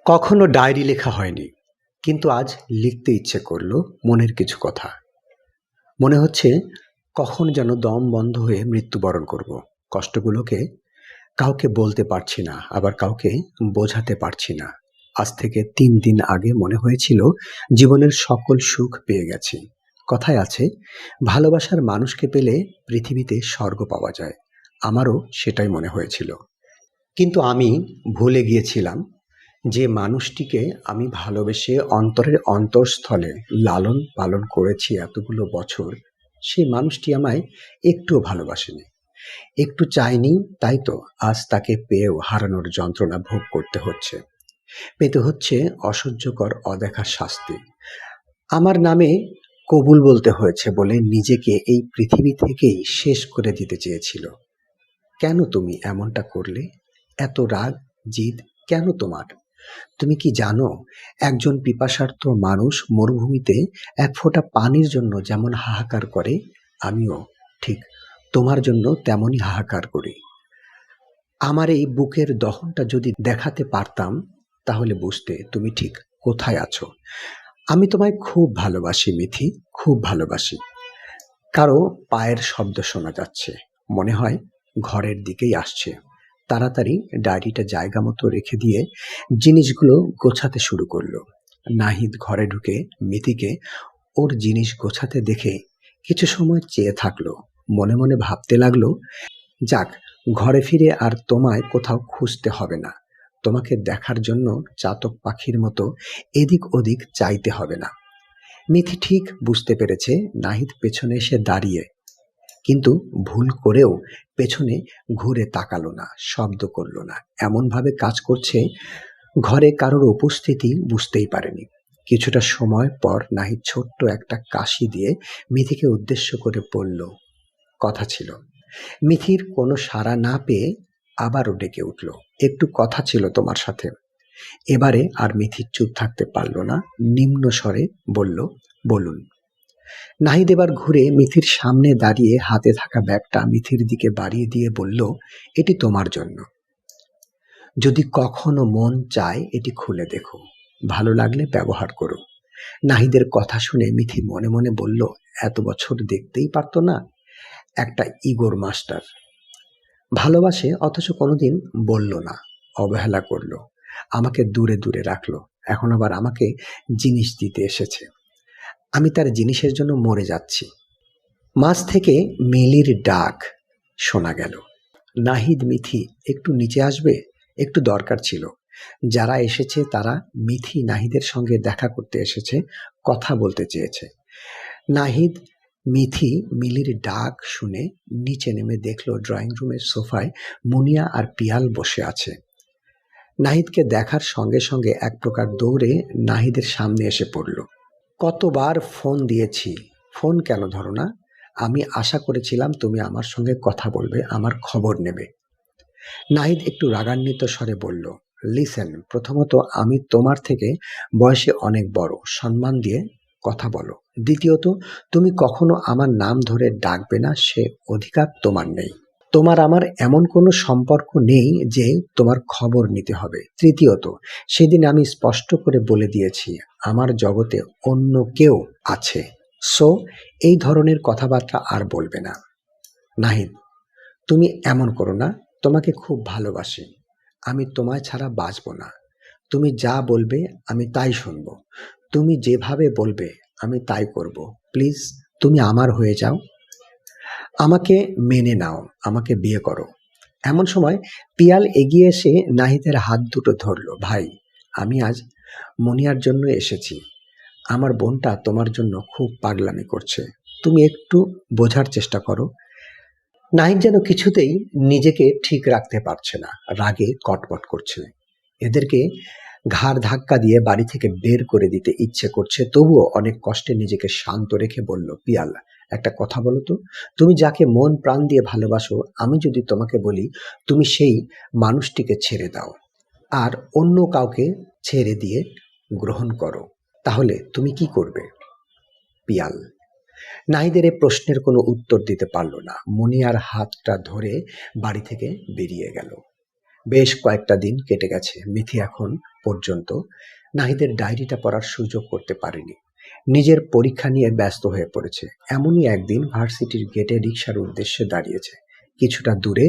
কখনো ডায়েরি লেখা হয়নি, কিন্তু আজ লিখতে ইচ্ছে করলো মনের কিছু কথা। মনে হচ্ছে কখন যেন দম বন্ধ হয়ে মৃত্যুবরণ করব। কষ্টগুলোকে কাউকে বলতে পারছি না, আবার কাউকে বোঝাতে পারছি না। আজ থেকে 3 দিন আগে মনে হয়েছিল জীবনের সকল সুখ পেয়ে গেছি। কথায় আছে, ভালোবাসার মানুষকে পেলে পৃথিবীতে স্বর্গ পাওয়া যায়। আমারও সেটাই মনে হয়েছিল, কিন্তু আমি ভুলে গিয়েছিলাম যে মানুষটিকে আমি ভালোবেসে অন্তরের অন্তঃস্থলে লালন পালন করেছি এতগুলো বছর, সেই মানুষটি আমায় একটুও ভালোবাসেনি, একটু চায়নি। তাই তো আজ তাকে পেয়েও হারানোর যন্ত্রণা ভোগ করতে হচ্ছে, পেতে হচ্ছে অসহ্যকর অদেখা শাস্তি। আমার নামে কবুল বলতে হয়েছে বলে নিজেকে এই পৃথিবী থেকেই শেষ করে দিতে চেয়েছিল। কেন তুমি এমনটা করলে? এত রাগ, জিদ কেন তোমার? তুমি কি জানো, একজন পিপাসার্ত মানুষ মরুভূমিতে এক ফোঁটা পানির জন্য যেমন হাহাকার করে, আমিও ঠিক তোমার জন্য তেমনই হাহাকার করি। আমার এই বুকের দহনটা যদি দেখাতে পারতাম, তাহলে বুঝতে তুমি ঠিক কোথায় আছো। আমি তোমায় খুব ভালোবাসি মিথি, খুব ভালোবাসি। কারো পায়ের শব্দ শোনা যাচ্ছে, মনে হয় ঘরের দিকেই আসছে। তাড়াতাড়ি ডায়েরিটা জায়গা মতো রেখে দিয়ে জিনিসগুলো গোছাতে শুরু করলো। নাহিদ ঘরে ঢুকে মিতিকে ওর জিনিস গোছাতে দেখে কিছু সময় চেয়ে থাকলো। মনে মনে ভাবতে লাগলো, যাক, ঘরে ফিরে আর তোমায় কোথাও খুঁজতে হবে না। তোমাকে দেখার জন্য চাতক পাখির মতো এদিক ওদিক চাইতে হবে না। মিথি ঠিক বুঝতে পেরেছে নাহিদ পেছনে এসে দাঁড়িয়ে, কিন্তু ভুল করেও পেছনে ঘুরে তাকালো না, শব্দ করলো না, এমনভাবে কাজ করছে ঘরে কারোর উপস্থিতি বুঝতেই পারেনি। কিছুটা সময় পর নাহিদ ছোট্ট একটা কাশি দিয়ে মিথিকে উদ্দেশ্য করে বলল, কথা ছিল। মিথির কোনো সাড়া না পেয়ে আবারও ডেকে উঠল, একটু কথা ছিল তোমার সাথে। এবারে আর মিথি চুপ থাকতে পারল না, নিম্ন স্বরে বলল, বলুন। নাহিদ এবার ঘুরে মিথির সামনে দাঁড়িয়ে হাতে থাকা ব্যাগটা মিথির দিকে বাড়িয়ে দিয়ে বলল, এটি তোমার জন্য। যদি কখনো মন চায় এটি খুলে দেখো, ভালো লাগলে ব্যবহার করো। নাহিদের কথা শুনে মিথি মনে মনে বলল, এত বছর দেখতেই পারতো না, একটা ইগোর মাস্টার। ভালোবাসে অথচ কোনোদিন বলল না, অবহেলা করলো, আমাকে দূরে দূরে রাখলো, এখন আবার আমাকে জিনিস দিতে এসেছে। আমি তার জিনিসের জন্য মরে যাচ্ছি। মাঝ থেকে মিলির ডাক শোনা গেল, নাহিদ, মিথি একটু নিচে আসবে, একটু দরকার ছিল। যারা এসেছে তারা মিথি নাহিদের সঙ্গে দেখা করতে এসেছে, কথা বলতে চেয়েছে। নাহিদ মিথি মিলির ডাক শুনে নিচে নেমে দেখল ড্রয়িং রুমের সোফায় মুনিয়া আর পিয়াল বসে আছে। নাহিদকে দেখার সঙ্গে সঙ্গে এক প্রকার দৌড়ে নাহিদের সামনে এসে পড়ল। কতবার ফোন দিয়েছি, ফোন কেন ধরো না? আমি আশা করেছিলাম তুমি আমার সঙ্গে কথা বলবে, আমার খবর নেবে। নাহিদ একটু রাগান্বিত স্বরে বলল, লিসেন, প্রথমত আমি তোমার থেকে বয়সে অনেক বড়, সম্মান দিয়ে কথা বলো। দ্বিতীয়ত, তুমি কখনো আমার নাম ধরে ডাকবে না, সে অধিকার তোমার নেই। তোমার আমার এমন কোনো সম্পর্ক নেই যে তোমার খবর নিতে হবে। তৃতীয়ত, সেদিন আমি স্পষ্ট করে বলে দিয়েছি আমার জগতে অন্য কেউ আছে। সো এই ধরনের কথাবার্তা আর বলবে না। নাহিদ, তুমি এমন করো না, তোমাকে খুব ভালোবাসি, আমি তোমায় ছাড়া বাঁচব না। তুমি যা বলবে আমি তাই শুনবো, তুমি যেভাবে বলবে আমি তাই করব। প্লিজ তুমি আমার হয়ে যাও, আমাকে মেনে নাও, আমাকে বিয়ে করো। এমন সময় পিয়াল এগিয়ে এসে নাহিদের হাত দুটো ধরল। ভাই, আমি আজ মুনিয়ার জন্য এসেছি। আমার বোনটা তোমার জন্য খুব পাগলামি করছে, তুমি একটু বোঝার চেষ্টা করো। নাহিদ যেন কিছুতেই নিজেকে ঠিক রাখতে পারছে না, রাগে কটমট করছে। এদেরকে ঘাড় ধাক্কা দিয়ে বাড়ি থেকে বের করে দিতে ইচ্ছে করছে, তবুও অনেক কষ্টে নিজেকে শান্ত রেখে বলল, পিয়াল, একটা কথা বলো তো, তুমি যাকে মন প্রাণ দিয়ে ভালোবাসো, আমি যদি তোমাকে বলি তুমি সেই মানুষটিকে ছেড়ে দাও আর অন্য কাউকে ছেড়ে দিয়ে গ্রহণ করো, তাহলে তুমি কি করবে? পিয়াল নাহিদের এই প্রশ্নের কোনো উত্তর দিতে পারল না। মুনিয়ার হাতটা ধরে বাড়ি থেকে বেরিয়ে গেল। বেশ কয়েকটা দিন কেটে গেছে। মিথি এখন পর্যন্ত নাহিদের ডায়েরিটা পড়ার সুযোগ করতে পারেনি। নিজের পরীক্ষা নিয়ে ব্যস্ত হয়ে পড়েছে। এমনই একদিন ভার্সিটির গেটে রিকশার উদ্দেশ্যে দাঁড়িয়েছে। কিছুটা দূরে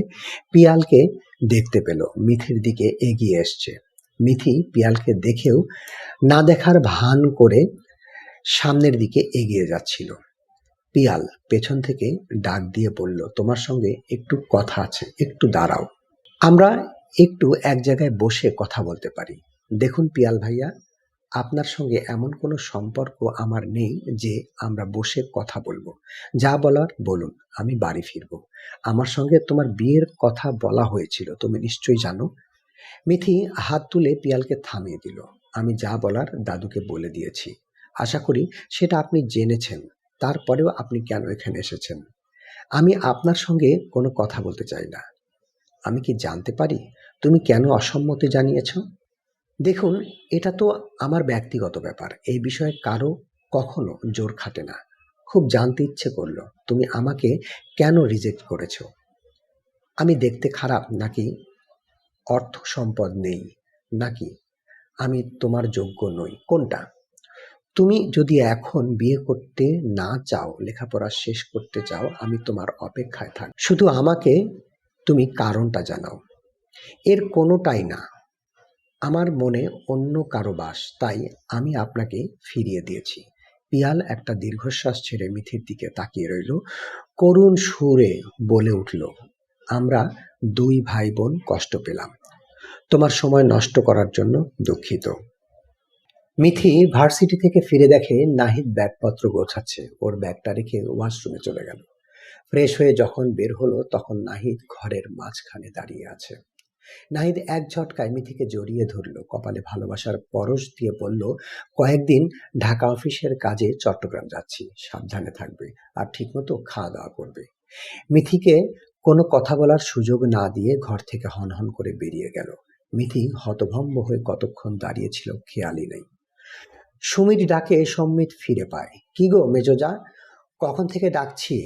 পিয়ালকে দেখতে পেল মিথির দিকে এগিয়ে এসছে। মিথি পিয়ালকে দেখেও না দেখার ভান করে সামনের দিকে এগিয়ে যাচ্ছিল। পিয়াল পেছন থেকে ডাক দিয়ে বলল, তোমার সঙ্গে একটু কথা আছে, একটু দাঁড়াও, আমরা একটু এক জায়গায় বসে কথা বলতে পারি। দেখুন পিয়াল ভাইয়া, আপনার সঙ্গে এমন কোনো সম্পর্ক আমার নেই যে আমরা বসে কথা বলবো। যা বলার বলুন, আমি বাড়ি ফিরবো। আমার সঙ্গে তোমার বিয়ের কথা বলা হয়েছিল, তুমি নিশ্চয়ই জানো। মিথি হাত তুলে পিয়ালকে থামিয়ে দিল। আমি যা বলার দাদুকে বলে দিয়েছি। আশা করি সেটা আপনি জেনেছেন। তারপরেও আপনি কেন এখানে এসেছেন? আমি আপনার সঙ্গে কোনো কথা বলতে চাই না। আমি কি জানতে পারি তুমি কেন অসম্মতি জানিয়েছ? দেখুন, এটা তো আমার ব্যক্তিগত ব্যাপার। এই বিষয়ে কারো কখনো জোর খাটে না। খুব জানতে ইচ্ছে করলো তুমি আমাকে কেন রিজেক্ট করেছো। আমি দেখতে খারাপ, নাকি অর্থ সম্পদ নেই, নাকি আমি তোমার যোগ্য নই, কোনটা? তুমি যদি এখন বিয়ে করতে না চাও, লেখাপড়া শেষ করতে চাও, আমি তোমার অপেক্ষায় থাক। শুধু আমাকে তুমি কারণটা জানাও। এর কোনোটাই না। আমার মনে অন্য কারো বাস, তাই আমি আপনাকে ফিরিয়ে দিয়েছি। পিয়াল একটা দীর্ঘশ্বাস ছেড়ে মিথির দিকে তাকিয়ে রইল। করুণ সুরে বলে উঠল, আমরা দুই ভাই বোন কষ্ট পেলাম। তোমার সময় নষ্ট করার জন্য দুঃখিত। মিথি ভার্সিটি থেকে ফিরে দেখে নাহিদ ব্যাগপত্র গোছাচ্ছে। ওর ব্যাগটা রেখে ওয়াশরুমে চলে গেল। ফ্রেশ হয়ে যখন বের হলো তখন নাহিদ ঘরের মাঝখানে দাঁড়িয়ে আছে। নাহিদ এক ঝটকায় মিথিকে জড়িয়ে ধরল, কপালে ভালোবাসার পরশ দিয়ে বলল, কয়েকদিন ঢাকা অফিসের কাজে চট্টগ্রাম যাচ্ছি, সাবধানে থাকবে আর ঠিকমতো খাওয়া দাওয়া করবে। মিথিকে কোনো কথা বলার সুযোগ না দিয়ে ঘর থেকে হনহন করে বেরিয়ে গেল। মিথি হতভম্ব হয়ে কতক্ষণ দাঁড়িয়েছিল খেয়ালই নেই। সুমির ডাকে সম্মিত ফিরে পায়। কি গো মেজোজা, কখন থেকে ডাকছি,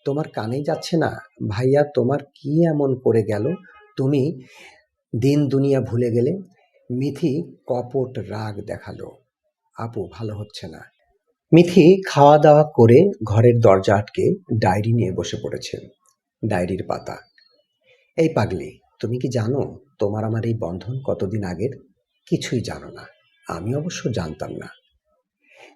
তোমার কানেই যাচ্ছে না? ভাইয়া তোমার কি এমন করে গেল, তুমি দিন দুনিয়া ভুলে গেলে? মিথি কপট রাগ দেখালো। আপু ভালো হচ্ছে না। মিথি খাওয়া দাওয়া করে ঘরের দরজা আটকে ডায়েরি নিয়ে বসে পড়েছে। ডায়েরির পাতা। এই পাগলি, তুমি কি জানো তোমার আমার এই বন্ধন কতদিন আগের? কিছুই জানো না। আমি অবশ্য জানতাম না।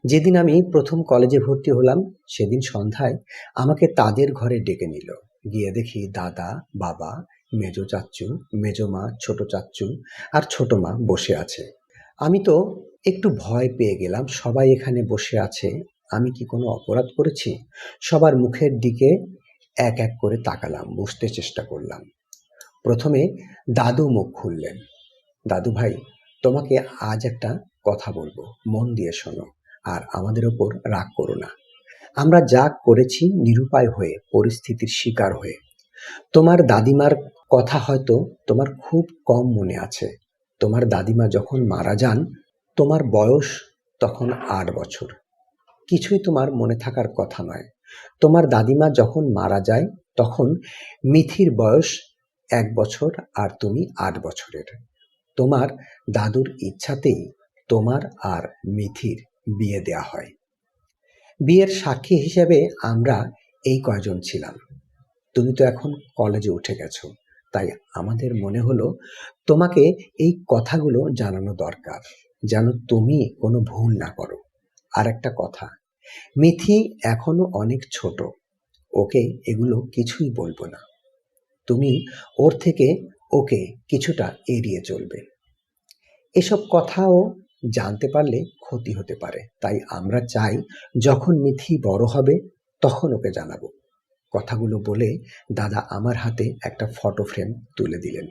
যেদিন আমি প্রথম কলেজে ভর্তি হলাম সেদিন সন্ধ্যায় আমাকে তাদের ঘরে ডেকে নিল। গিয়ে দেখি দাদা, বাবা, মেজো চাচ্চু, মেজো মা, ছোট চাচ্চু আর ছোট মা বসে আছে। আমি তো একটু ভয় পেয়ে গেলাম। সবাই এখানে বসে আছে, আমি কি কোনো অপরাধ করেছি? সবার মুখের দিকে এক এক করে তাকালাম, বুঝতে চেষ্টা করলাম। প্রথমে দাদু মুখ খুললেন। দাদু ভাই, তোমাকে আজ একটা কথা বলবো, মন দিয়ে শোনো আর আমাদের ওপর রাগ করো না। আমরা যা করেছি নিরুপায় হয়ে, পরিস্থিতির শিকার হয়ে। তোমার দাদিমার কথা হয়তো তোমার খুব কম মনে আছে। তোমার দাদিমা যখন মারা যান তোমার বয়স তখন 8 বছর। কিছুই তোমার মনে থাকার কথা নয়। তোমার দাদিমা যখন মারা যায় তখন মিথির বয়স 1 বছর আর তুমি 8 বছরের। তোমার দাদুর ইচ্ছাতেই তোমার আর মিথির বিয়ে দেয়া হয়। বিয়ের সাক্ষী হিসেবে আমরা এই কয়জন ছিলাম। তুমি তো এখন কলেজে উঠে গেছো, তাই আমাদের মনে হলো তোমাকে এই কথাগুলো জানানো দরকার, যেন তুমি কোনো ভুল না করো। আর একটা কথা, মিথি এখনো অনেক ছোট, ওকে এগুলো কিছুই বলবো না। তুমি ওর থেকে ওকে কিছুটা এড়িয়ে চলবে। এসব কথাও জানতে পারলে ক্ষতি হতে পারে, তাই আমরা চাই যখন মিথি বড় হবে তখন ওকে জানাবো। কথাগুলো বলে দাদা আমার হাতে একটা ফটো ফ্রেম তুলে দিলেন।